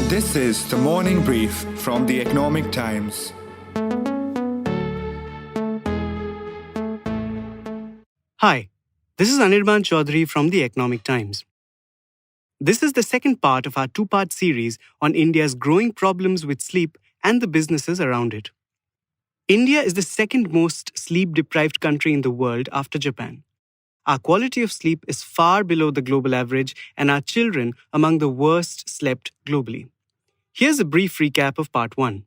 This is the morning brief from the Economic Times. Hi, this is Anirban Chowdhury from the Economic Times. This is the second part of our two-part series on India's growing problems with sleep and the businesses around it. India is the second most sleep-deprived country in the world after Japan. Our quality of sleep is far below the global average, and our children among the worst slept globally. Here's a brief recap of part 1.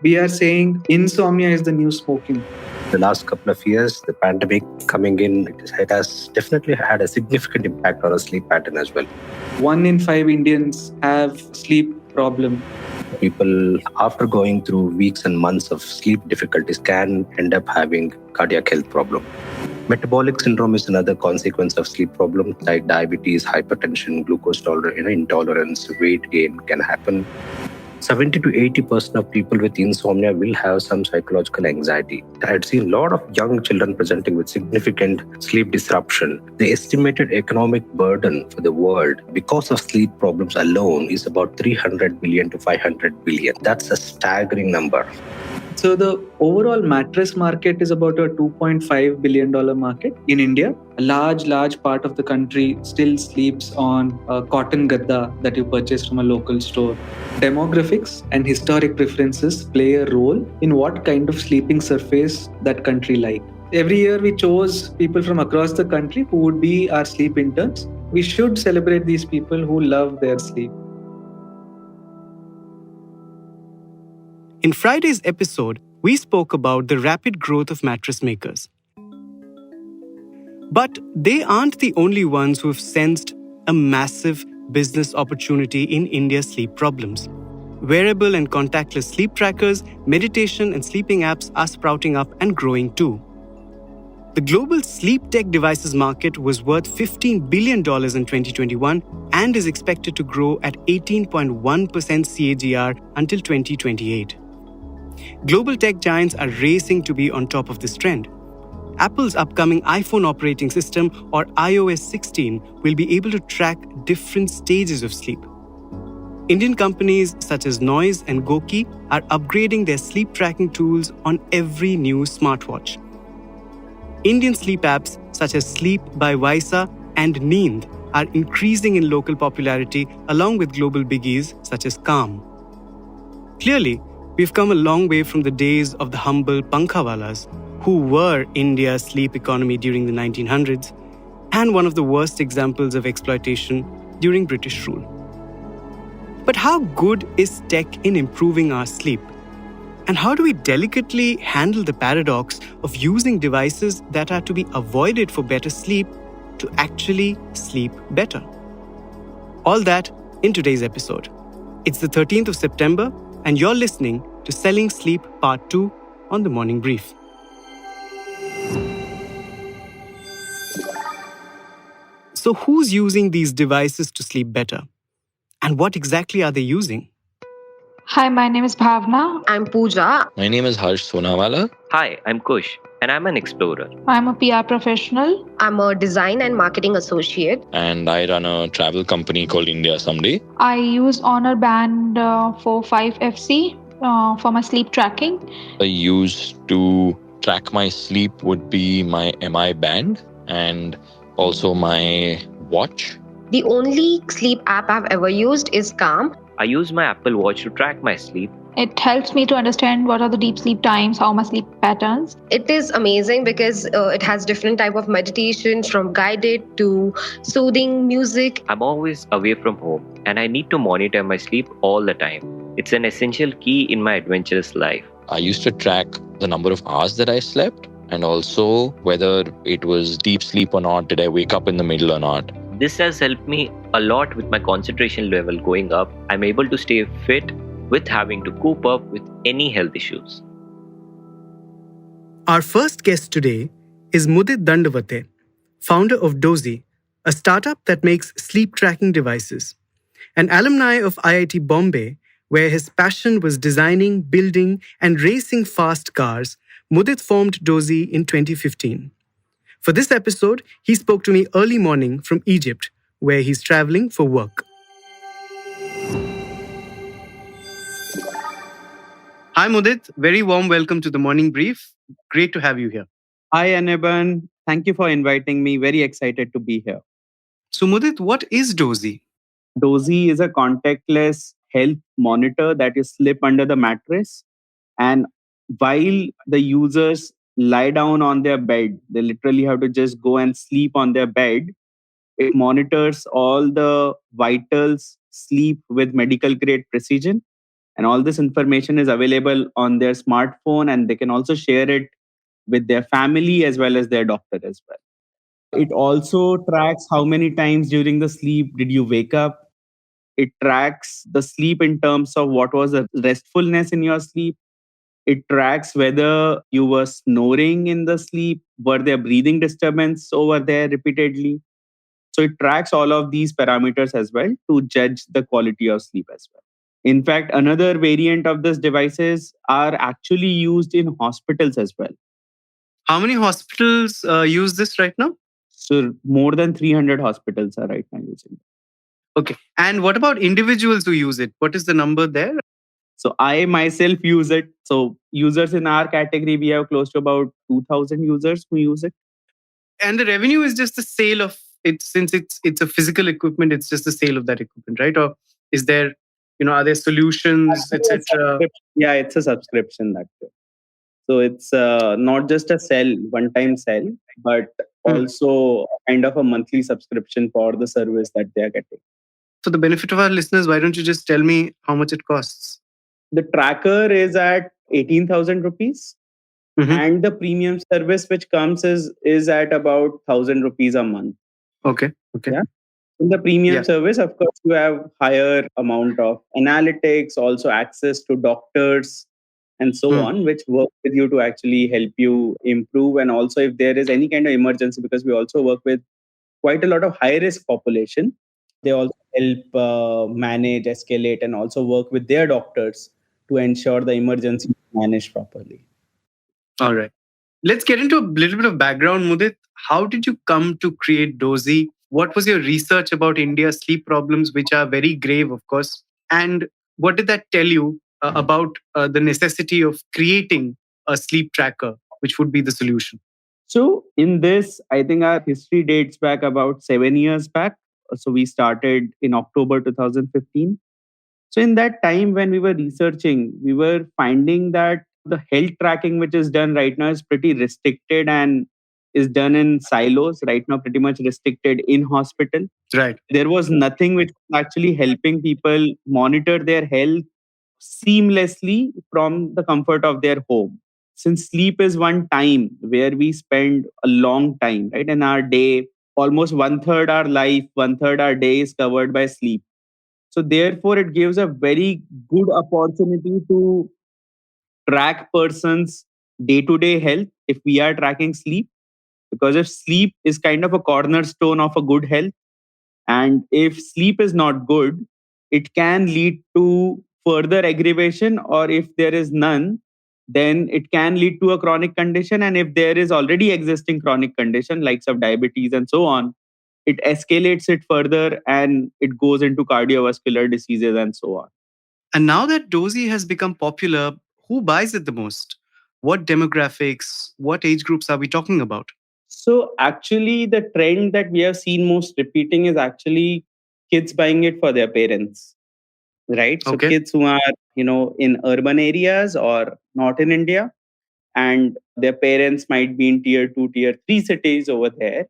We are saying insomnia is the new smoking. The last couple of years, the pandemic coming in, it has definitely had a significant impact on our sleep pattern as well. 1 in 5 Indians have sleep problem. People, after going through weeks and months of sleep difficulties, can end up having cardiac health problem. Metabolic syndrome is another consequence of sleep problem, like diabetes, hypertension, glucose intolerance, weight gain can happen. 70 to 80% of people with insomnia will have some psychological anxiety. I had seen a lot of young children presenting with significant sleep disruption. The estimated economic burden for the world because of sleep problems alone is about 300 billion to 500 billion. That's a staggering number. So the overall mattress market is about a $2.5 billion market in India. A large part of the country still sleeps on a cotton gadda that you purchase from a local store. Demographics and historic preferences play a role in what kind of sleeping surface that country like. Every year we chose people from across the country who would be our sleep interns. We should celebrate these people who love their sleep. In Friday's episode, we spoke about the rapid growth of mattress makers. But they aren't the only ones who have sensed a massive business opportunity in India's sleep problems. Wearable and contactless sleep trackers, meditation and sleeping apps are sprouting up and growing too. The global sleep tech devices market was worth $15 billion in 2021 and is expected to grow at 18.1% CAGR until 2028. Global tech giants are racing to be on top of this trend. Apple's upcoming iPhone operating system, or iOS 16, will be able to track different stages of sleep. Indian companies such as Noise and Goki are upgrading their sleep tracking tools on every new smartwatch. Indian sleep apps such as Sleep by Wysa and Neend are increasing in local popularity along with global biggies such as Calm. Clearly, we've come a long way from the days of the humble Pankhawalas, who were India's sleep economy during the 1900s and one of the worst examples of exploitation during British rule. But how good is tech in improving our sleep? And how do we delicately handle the paradox of using devices that are to be avoided for better sleep to actually sleep better? All that in today's episode. It's the 13th of September, and you're listening to Selling Sleep Part 2 on The Morning Brief. So who's using these devices to sleep better? And what exactly are they using? Hi, my name is Bhavna. I'm Pooja. My name is Harsh Sonawala. Hi, I'm Kush, and I'm an explorer. I'm a PR professional. I'm a design and marketing associate. And I run a travel company called India Someday. I use Honor Band 45FC for my sleep tracking. I used to track my sleep would be my MI band and also my watch. The only sleep app I've ever used is Calm. I use my Apple Watch to track my sleep. It helps me to understand what are the deep sleep times, how my sleep patterns. It is amazing because it has different type of meditations, from guided to soothing music. I'm always away from home, and I need to monitor my sleep all the time. It's an essential key in my adventurous life. I used to track the number of hours that I slept and also whether it was deep sleep or not, did I wake up in the middle or not. This has helped me a lot with my concentration level going up. I'm able to stay fit with having to cope up with any health issues. Our first guest today is Mudit Dandwate, founder of Dozee, a startup that makes sleep tracking devices. An alumni of IIT Bombay, where his passion was designing, building, and racing fast cars, Mudit formed Dozee in 2015. For this episode, he spoke to me early morning from Egypt, where he's traveling for work. Hi, Mudit. Very warm welcome to the Morning Brief. Great to have you here. Hi, Anirban. Thank you for inviting me. Very excited to be here. So, Mudit, what is Dozee? Dozee is a contactless health monitor that you slip under the mattress. And while the users lie down on their bed, they literally have to just go and sleep on their bed. It monitors all the vitals, sleep with medical grade precision. And all this information is available on their smartphone, and they can also share it with their family as well as their doctor as well. It also tracks how many times during the sleep did you wake up. It tracks the sleep in terms of what was the restfulness in your sleep. It tracks whether you were snoring in the sleep, were there breathing disturbance over there repeatedly. So it tracks all of these parameters as well to judge the quality of sleep as well. In fact, another variant of these devices are actually used in hospitals as well. How many hospitals use this right now? So more than 300 hospitals are right now using it. Okay. And what about individuals who use it? What is the number there? So I myself use it. So users in our category, we have close to about 2,000 users who use it. And the revenue is just the sale of it, since it's a physical equipment, it's just the sale of that equipment, right? Or is there, are there solutions, etc.? Yeah, it's a subscription that way. So it's not just a one-time sell, but also kind of a monthly subscription for the service that they are getting. For the benefit of our listeners, why don't you just tell me how much it costs? The tracker is at 18,000 rupees. And the premium service which comes is at about 1,000 rupees a month. Okay. Yeah. In the premium service, of course, you have higher amount of analytics, also access to doctors and so on, which work with you to actually help you improve. And also if there is any kind of emergency, because we also work with quite a lot of high risk population, they also help manage, escalate, and also work with their doctors to ensure the emergency is managed properly. All right. Let's get into a little bit of background, Mudit. How did you come to create Dozee? What was your research about India's sleep problems, which are very grave, of course? And what did that tell you about the necessity of creating a sleep tracker, which would be the solution? So in this, I think our history dates back about 7 years back. So we started in October 2015. So in that time when we were researching, we were finding that the health tracking which is done right now is pretty restricted and is done in silos right now, pretty much restricted in hospital. Right. There was nothing which was actually helping people monitor their health seamlessly from the comfort of their home. Since sleep is one time where we spend a long time, right? In our day, almost one third our life, one third our day is covered by sleep. So therefore, it gives a very good opportunity to track person's day-to-day health if we are tracking sleep. Because if sleep is kind of a cornerstone of a good health, and if sleep is not good, it can lead to further aggravation, or if there is none, then it can lead to a chronic condition. And if there is already existing chronic condition, likes of diabetes and so on, it escalates it further and it goes into cardiovascular diseases and so on. And now that Dozee has become popular, who buys it the most? What demographics, what age groups are we talking about? So actually, the trend that we have seen most repeating is actually kids buying it for their parents, right? So kids who are, in urban areas or not in India, and their parents might be in tier 2, tier 3 cities over there.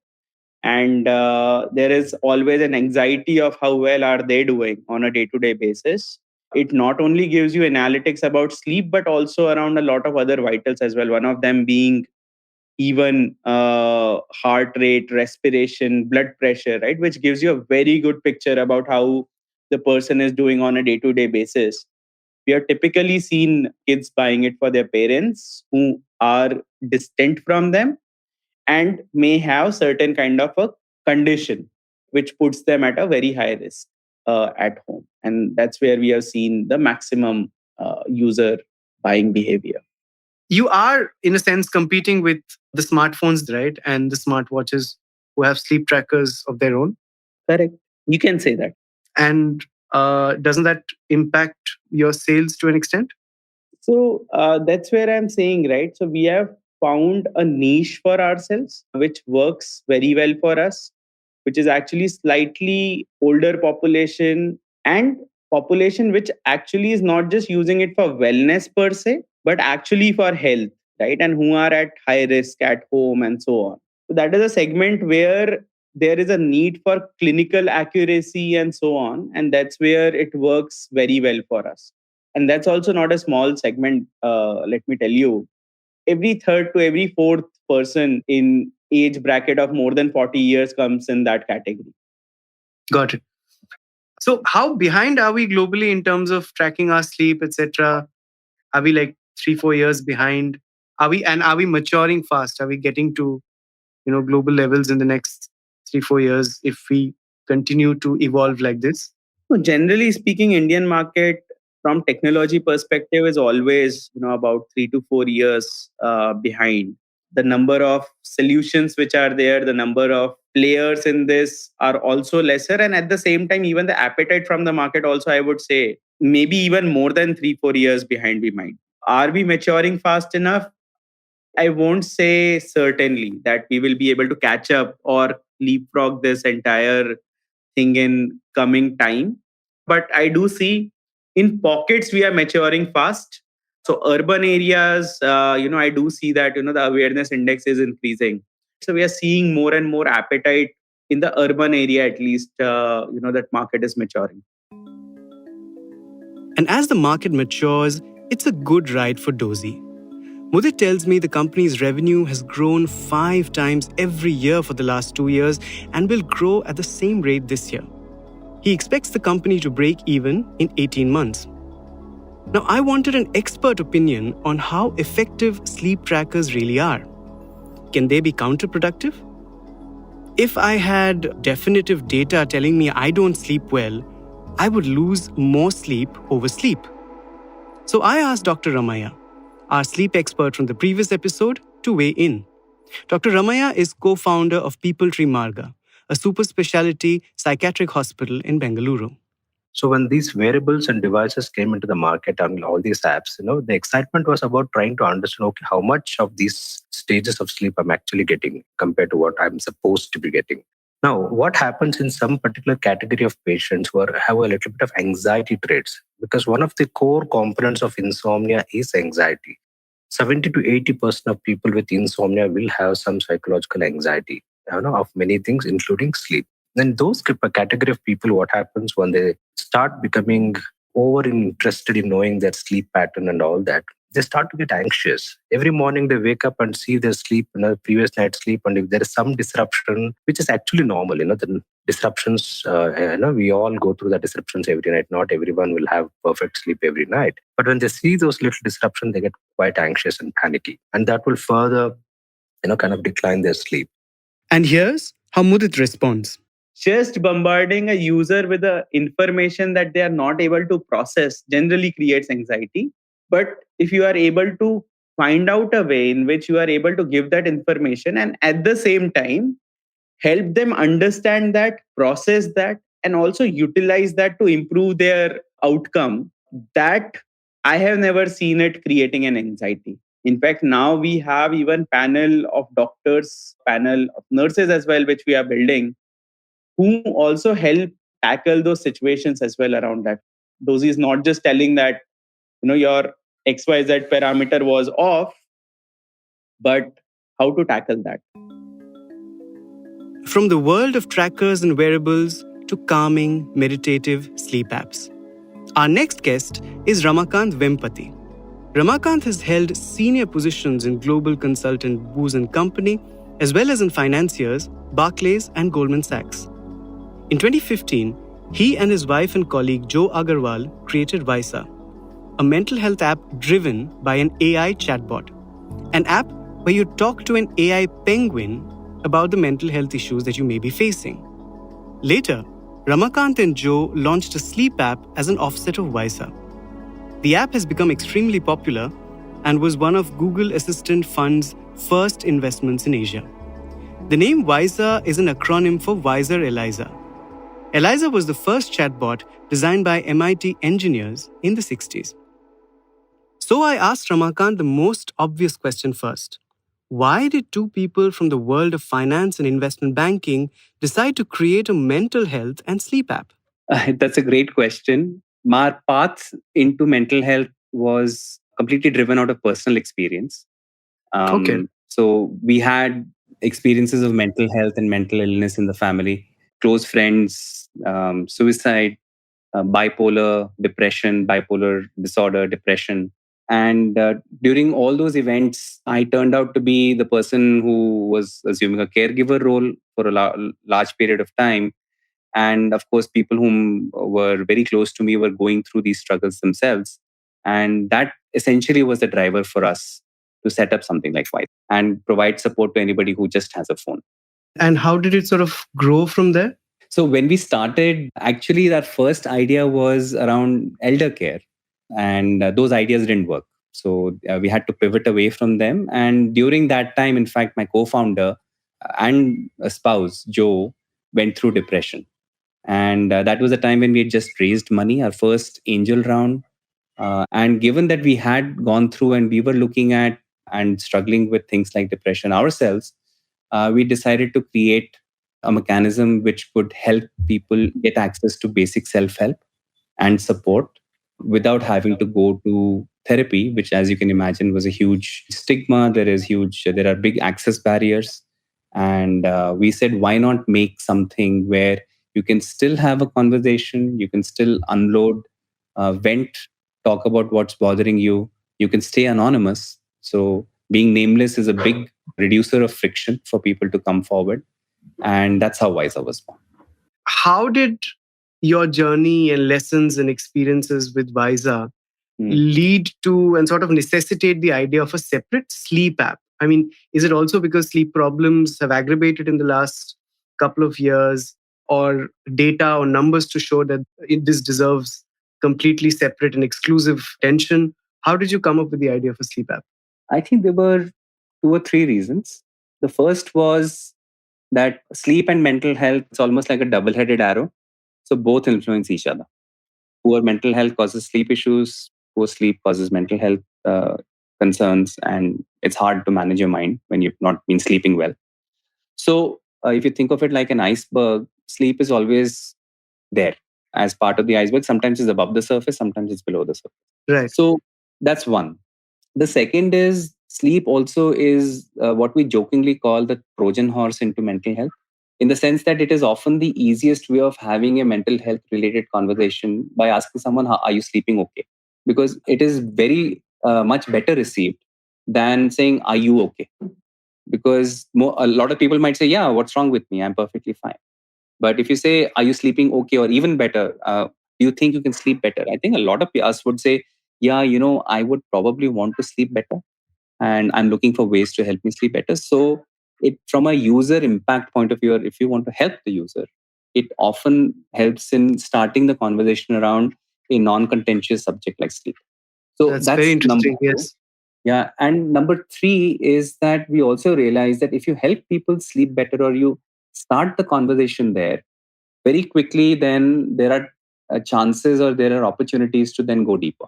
And there is always an anxiety of how well are they doing on a day-to-day basis. It not only gives you analytics about sleep, but also around a lot of other vitals as well. One of them being even heart rate, respiration, blood pressure, right? Which gives you a very good picture about how the person is doing on a day-to-day basis. We have typically seen kids buying it for their parents who are distant from them and may have certain kind of a condition which puts them at a very high risk at home. And that's where we have seen the maximum user buying behavior. You are, in a sense, competing with the smartphones, right? And the smartwatches who have sleep trackers of their own. Correct. You can say that. And doesn't that impact your sales to an extent? So that's where I'm saying, right? So we have found a niche for ourselves, which works very well for us, which is actually slightly older population and population which actually is not just using it for wellness per se, but actually for health, right? And who are at high risk at home and so on. So that is a segment where there is a need for clinical accuracy and so on. And that's where it works very well for us. And that's also not a small segment, let me tell you. Every third to every fourth person in age bracket of more than 40 years comes in that category. Got it. So how behind are we globally in terms of tracking our sleep, etc.? Are we like 3-4 years behind? Are we maturing fast? Are we getting to global levels in the next 3-4 years if we continue to evolve like this? So generally speaking, Indian market from technology perspective is always about 3 to 4 years behind. The number of solutions which are there, the number of players in this are also lesser, and at the same time even the appetite from the market also, I would say, maybe even more than 3-4 years behind we might. Are we maturing fast enough? I won't say certainly that we will be able to catch up or leapfrog this entire thing in coming time. But I do see in pockets we are maturing fast. So urban areas, I do see that, the awareness index is increasing. So we are seeing more and more appetite in the urban area, at least, that market is maturing. And as the market matures, it's a good ride for Dozee. Mudit tells me the company's revenue has grown 5 times every year for the last 2 years and will grow at the same rate this year. He expects the company to break even in 18 months. Now, I wanted an expert opinion on how effective sleep trackers really are. Can they be counterproductive? If I had definitive data telling me I don't sleep well, I would lose more sleep over sleep. So I asked Dr. Ramaiah, our sleep expert from the previous episode, to weigh in. Dr. Ramaiah is co-founder of People Tree Marga, a super specialty psychiatric hospital in Bengaluru. So when these wearables and devices came into the market and all these apps, the excitement was about trying to understand, okay, how much of these stages of sleep I'm actually getting compared to what I'm supposed to be getting. Now, what happens in some particular category of patients who have a little bit of anxiety traits? Because one of the core components of insomnia is anxiety. 70 to 80% of people with insomnia will have some psychological anxiety, of many things, including sleep. Then those category of people, what happens when they start becoming over interested in knowing their sleep pattern and all that, they start to get anxious. Every morning they wake up and see their sleep, previous night's sleep, and if there is some disruption, which is actually normal, the disruptions, we all go through the disruptions every night. Not everyone will have perfect sleep every night. But when they see those little disruptions, they get quite anxious and panicky. And that will further, kind of decline their sleep. And here's how Mudit responds. Just bombarding a user with the information that they are not able to process generally creates anxiety. But if you are able to find out a way in which you are able to give that information and at the same time help them understand that, process that, and also utilize that to improve their outcome, that I have never seen it creating an anxiety. In fact, now we have even panel of doctors, panel of nurses as well, which we are building, who also help tackle those situations as well around that. Dozee is not just telling that, your XYZ parameter was off, but how to tackle that. From the world of trackers and wearables to calming, meditative sleep apps. Our next guest is Ramakant Vempati. Ramakant has held senior positions in global consultant Booz & Company, as well as in financiers, Barclays and Goldman Sachs. In 2015, he and his wife and colleague Joe Agarwal created Wysa, a mental health app driven by an AI chatbot. An app where you talk to an AI penguin about the mental health issues that you may be facing. Later, Ramakant and Joe launched a sleep app as an offset of Wysa. The app has become extremely popular and was one of Google Assistant Fund's first investments in Asia. The name Wysa is an acronym for Wiser Eliza, Eliza was the first chatbot designed by MIT engineers in the 60s. So I asked Ramakant the most obvious question first. Why did two people from the world of finance and investment banking decide to create a mental health and sleep app? That's a great question. My path into mental health was completely driven out of personal experience. Okay. So we had experiences of mental health and mental illness in the family, close friends, suicide, bipolar depression, bipolar disorder, depression. And during all those events, I turned out to be the person who was assuming a caregiver role for a large period of time. And of course, people whom were very close to me were going through these struggles themselves. And that essentially was the driver for us to set up something like Wysa and provide support to anybody who just has a phone. And how did it sort of grow from there? So when we started, actually, our first idea was around elder care, and those ideas didn't work. So we had to pivot away from them. And during that time, in fact, my co-founder and a spouse, Joe, went through depression. And that was a time when we had just raised money, our first angel round. And given that we had gone through and we were looking at and struggling with things like depression ourselves, we decided to create a mechanism which could help people get access to basic self-help and support without having to go to therapy, which, as you can imagine, was a huge stigma. There are big access barriers. And we said, why not make something where you can still have a conversation, you can still unload, vent, talk about what's bothering you, you can stay anonymous. So being nameless is a big reducer of friction for people to come forward. And that's how Wysa was born. How did your journey and lessons and experiences with Wysa lead to and sort of necessitate the idea of a separate sleep app? I mean, is it also because sleep problems have aggravated in the last couple of years, or data or numbers to show that this deserves completely separate and exclusive attention? How did you come up with the idea of a sleep app? I think there were 2 or 3 reasons. The first was that sleep and mental health is almost like a double-headed arrow. So both influence each other. Poor mental health causes sleep issues. Poor sleep causes mental health concerns, and it's hard to manage your mind when you've not been sleeping well. So if you think of it like an iceberg, sleep is always there as part of the iceberg. Sometimes it's above the surface, sometimes it's below the surface. Right. So that's one. The second is sleep also is what we jokingly call the Trojan horse into mental health, in the sense that it is often the easiest way of having a mental health related conversation by asking someone, are you sleeping okay? Because it is very much better received than saying, are you okay? Because a lot of people might say, yeah, what's wrong with me? I'm perfectly fine. But if you say, are you sleeping okay? Or even better, do you think you can sleep better? I think a lot of us would say, yeah, I would probably want to sleep better. And I'm looking for ways to help me sleep better. So from a user impact point of view, or if you want to help the user, it often helps in starting the conversation around a non-contentious subject like sleep. So that's very interesting. Yes. Yeah. And number 3 is that we also realize that if you help people sleep better, or you start the conversation there very quickly, then there are chances, or there are opportunities to then go deeper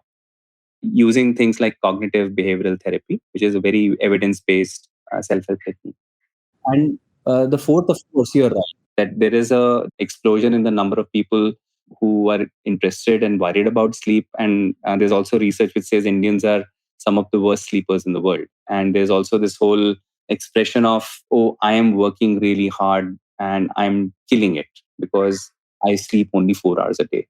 using things like cognitive behavioral therapy, which is a very evidence-based self-help technique. And the fourth, of course, you're right, that there is a explosion in the number of people who are interested and worried about sleep. And there's also research which says Indians are some of the worst sleepers in the world. And there's also this whole expression of, oh, I am working really hard and I'm killing it because I sleep only 4 hours a day.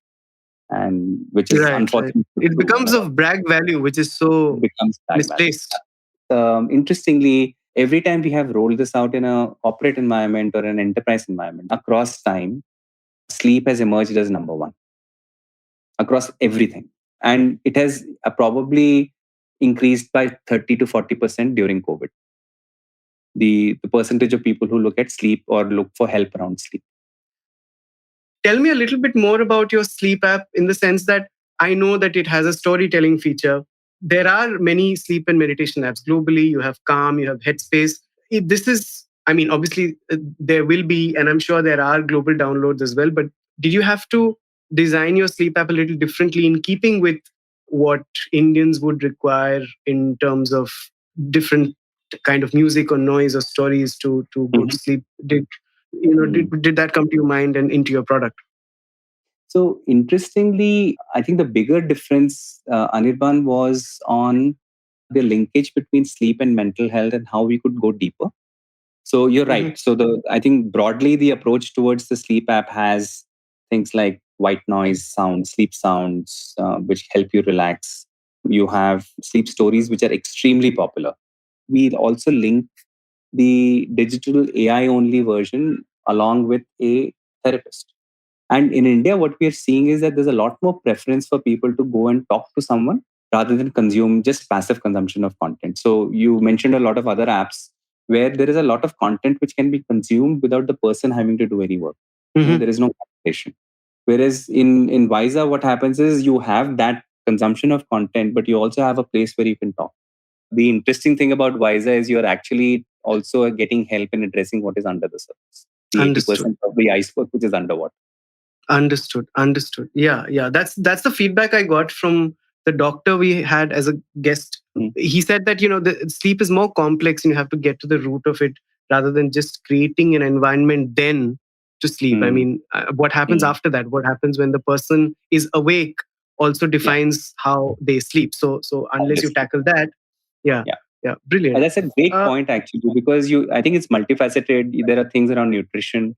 And which is unfortunate. It becomes of brag value, which is so misplaced. Interestingly, every time we have rolled this out in a corporate environment or an enterprise environment across time, sleep has emerged as number 1 across everything. And it has probably increased by 30 to 40% during COVID. The percentage of people who look at sleep or look for help around sleep. Tell me a little bit more about your sleep app, in the sense that I know that it has a storytelling feature. There are many sleep and meditation apps globally. You have Calm, you have Headspace. This is, I mean, obviously there will be, and I'm sure there are global downloads as well, but did you have to design your sleep app a little differently in keeping with what Indians would require in terms of different kind of music or noise or stories to go to sleep? Did that come to your mind and into your product? So interestingly, I think the bigger difference, Anirban, was on the linkage between sleep and mental health and how we could go deeper. So you're right. So I think broadly the approach towards the sleep app has things like white noise sounds, sleep sounds, which help you relax. You have sleep stories, which are extremely popular. We also link the digital AI only version along with a therapist. And in India, what we are seeing is that there's a lot more preference for people to go and talk to someone rather than consume just passive consumption of content. So you mentioned a lot of other apps where there is a lot of content which can be consumed without the person having to do any work. There is no competition. Whereas in Wysa, what happens is you have that consumption of content, but you also have a place where you can talk. The interesting thing about Wysa is you're actually also getting help in addressing what is under the surface. The 80% of the iceberg which is underwater. Understood. Yeah. That's the feedback I got from the doctor we had as a guest. He said that the sleep is more complex and you have to get to the root of it rather than just creating an environment then to sleep. I mean, what happens after that? What happens when the person is awake also defines how they sleep. So unless you tackle that, yeah, brilliant. That's a great point actually, because I think it's multifaceted. There are things around nutrition.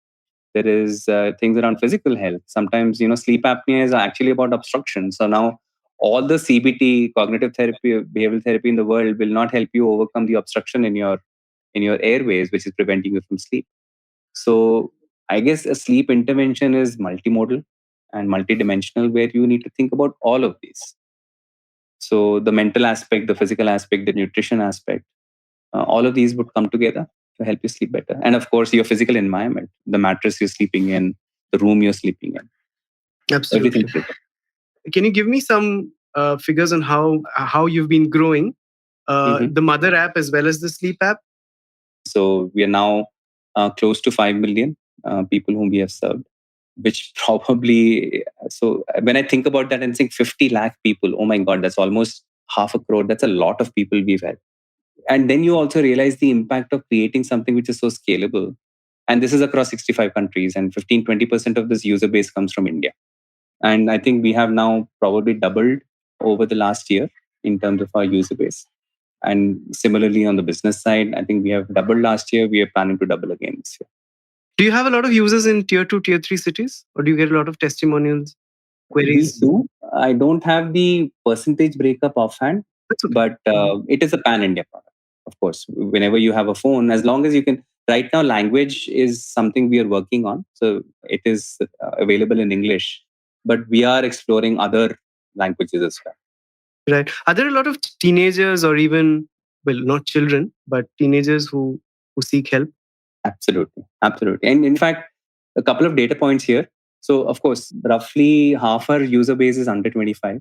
There is things around physical health. Sometimes, sleep apnea is actually about obstruction. So now all the CBT, cognitive therapy, behavioral therapy in the world will not help you overcome the obstruction in your airways, which is preventing you from sleep. So I guess a sleep intervention is multimodal and multidimensional, where you need to think about all of these. So the mental aspect, the physical aspect, the nutrition aspect, all of these would come together to help you sleep better. And of course, your physical environment, the mattress you're sleeping in, the room you're sleeping in. Absolutely. Can you give me some figures on how you've been growing the Mother app as well as the Sleep app? So we are now close to 5 million people whom we have served, which probably, so when I think about that and think 50 lakh people, oh my God, that's almost 500 million. That's a lot of people we've had. And then you also realize the impact of creating something which is so scalable. And this is across 65 countries, and 15-20% of this user base comes from India. And I think we have now probably doubled over the last year in terms of our user base. And similarly, on the business side, I think we have doubled last year. We are planning to double again this year. Do you have a lot of users in tier 2, tier 3 cities? Or do you get a lot of testimonials, queries? We do. I don't have the percentage breakup offhand, but it is a pan-India product. Of course, whenever you have a phone, as long as you can. Right now, language is something we are working on. So it is available in English, but we are exploring other languages as well. Right. Are there a lot of teenagers or even, well, not children, but teenagers who seek help? Absolutely. And in fact, a couple of data points here. So of course, roughly half our user base is under 25.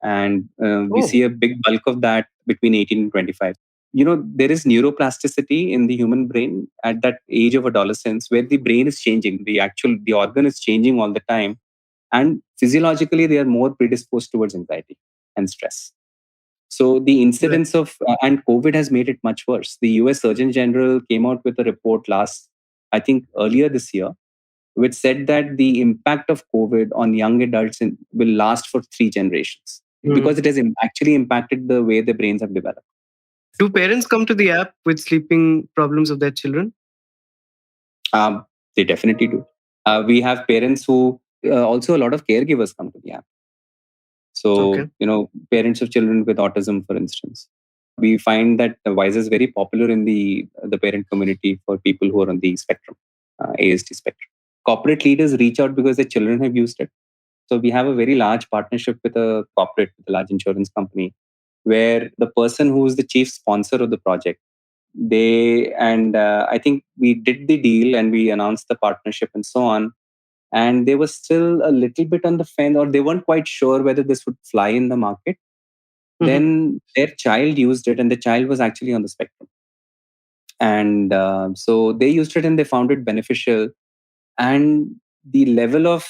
And we see a big bulk of that between 18 and 25. There is neuroplasticity in the human brain at that age of adolescence where the brain is changing. The organ is changing all the time. And physiologically, they are more predisposed towards anxiety and stress. So the incidence of, and COVID has made it much worse. The US Surgeon General came out with a report earlier this year, which said that the impact of COVID on young adults will last for 3 generations because it has actually impacted the way their brains have developed. Do parents come to the app with sleeping problems of their children? They definitely do. We have parents who, also a lot of caregivers come to the app. So, parents of children with autism, for instance. We find that Wysa is very popular in the parent community for people who are on the spectrum, ASD spectrum. Corporate leaders reach out because their children have used it. So we have a very large partnership with a large insurance company, where the person who is the chief sponsor of the project, I think we did the deal and we announced the partnership and so on. And they were still a little bit on the fence, or they weren't quite sure whether this would fly in the market. Then their child used it, and the child was actually on the spectrum. And so they used it and they found it beneficial. And the level of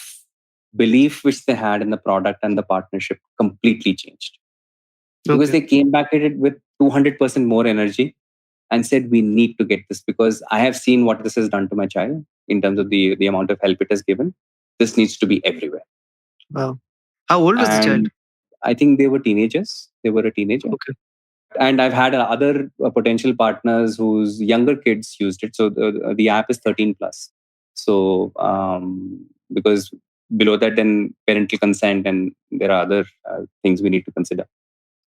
belief which they had in the product and the partnership completely changed. Because they came back at it with 200% more energy and said, we need to get this because I have seen what this has done to my child in terms of the amount of help it has given. This needs to be everywhere. Wow. How old was the child? I think they were teenagers. They were a teenager. Okay. And I've had other potential partners whose younger kids used it. So the app is 13 plus. So because below that, then parental consent and there are other things we need to consider.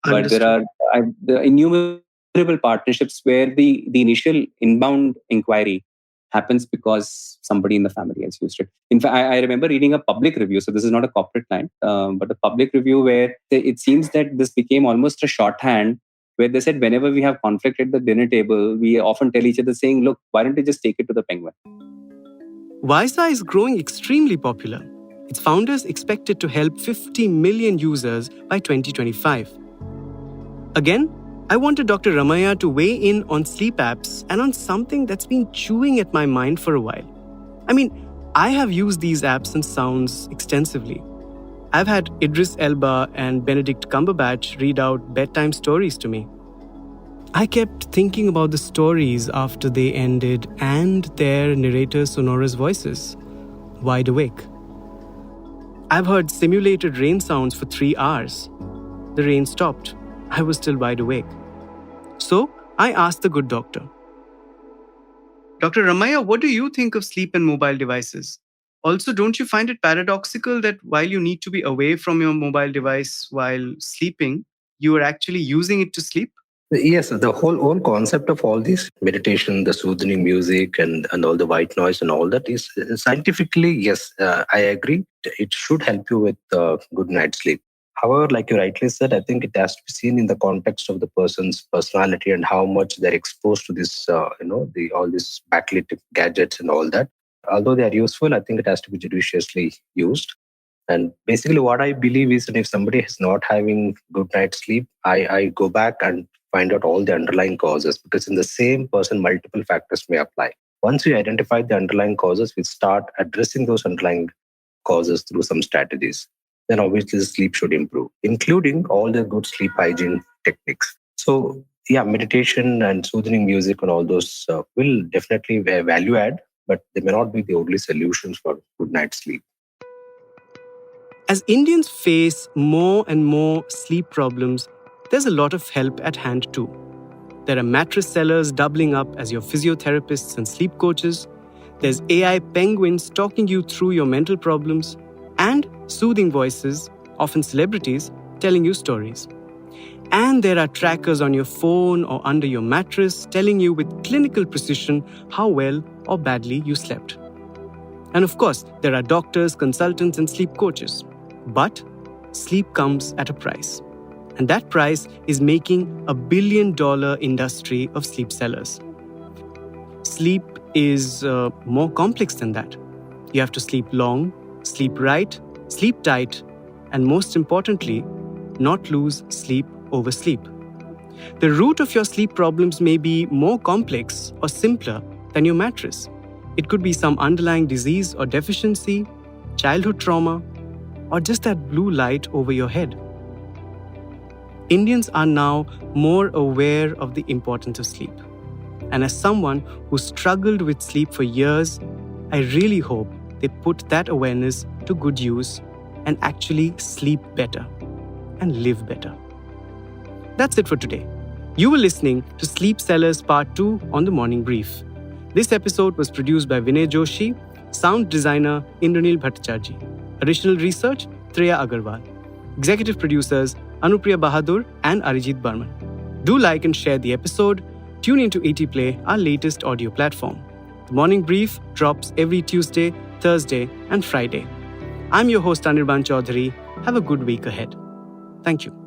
Understood. But there are the innumerable partnerships where the initial inbound inquiry happens because somebody in the family has used it. In fact, I remember reading a public review. So this is not a corporate client, but a public review where it seems that this became almost a shorthand where they said whenever we have conflict at the dinner table, we often tell each other saying, look, why don't you just take it to the penguin? Wysa is growing extremely popular. Its founders expected to help 50 million users by 2025. Again, I wanted Dr. Ramaiah to weigh in on sleep apps and on something that's been chewing at my mind for a while. I mean, I have used these apps and sounds extensively. I've had Idris Elba and Benedict Cumberbatch read out bedtime stories to me. I kept thinking about the stories after they ended and their narrators' sonorous voices, wide awake. I've heard simulated rain sounds for 3 hours. The rain stopped. I was still wide awake. So I asked the good doctor. Dr. Ramaiah, what do you think of sleep and mobile devices? Also, don't you find it paradoxical that while you need to be away from your mobile device while sleeping, you are actually using it to sleep? Yes, the whole concept of all this meditation, the soothing music and all the white noise and all that is scientifically, yes, I agree. It should help you with good night's sleep. However, like you rightly said, I think it has to be seen in the context of the person's personality and how much they're exposed to this, all these backlit gadgets and all that. Although they are useful, I think it has to be judiciously used. And basically what I believe is that if somebody is not having good night's sleep, I go back and find out all the underlying causes because in the same person, multiple factors may apply. Once we identify the underlying causes, we start addressing those underlying causes through some strategies. Then obviously the sleep should improve, including all the good sleep hygiene techniques. So yeah, meditation and soothing music and all those will definitely be value add, but they may not be the only solutions for good night's sleep. As Indians face more and more sleep problems, there's a lot of help at hand too. There are mattress sellers doubling up as your physiotherapists and sleep coaches. There's AI penguins talking you through your mental problems. And soothing voices, often celebrities, telling you stories. And there are trackers on your phone or under your mattress telling you with clinical precision how well or badly you slept. And of course, there are doctors, consultants, and sleep coaches. But sleep comes at a price. And that price is making $1 billion industry of sleep sellers. Sleep is more complex than that. You have to sleep long, sleep right, sleep tight, and most importantly, not lose sleep over sleep. The root of your sleep problems may be more complex or simpler than your mattress. It could be some underlying disease or deficiency, childhood trauma, or just that blue light over your head. Indians are now more aware of the importance of sleep. And as someone who struggled with sleep for years, I really hope they put that awareness to good use and actually sleep better and live better. That's it for today. You were listening to Sleep Sellers Part 2 on The Morning Brief. This episode was produced by Vinay Joshi, sound designer Indranil Bhattacharjee. Additional research, Treya Agarwal. Executive producers, Anupriya Bahadur and Arijit Barman. Do like and share the episode. Tune into ET Play, our latest audio platform. The Morning Brief drops every Tuesday, Thursday, and Friday. I'm your host, Anirban Chowdhury. Have a good week ahead. Thank you.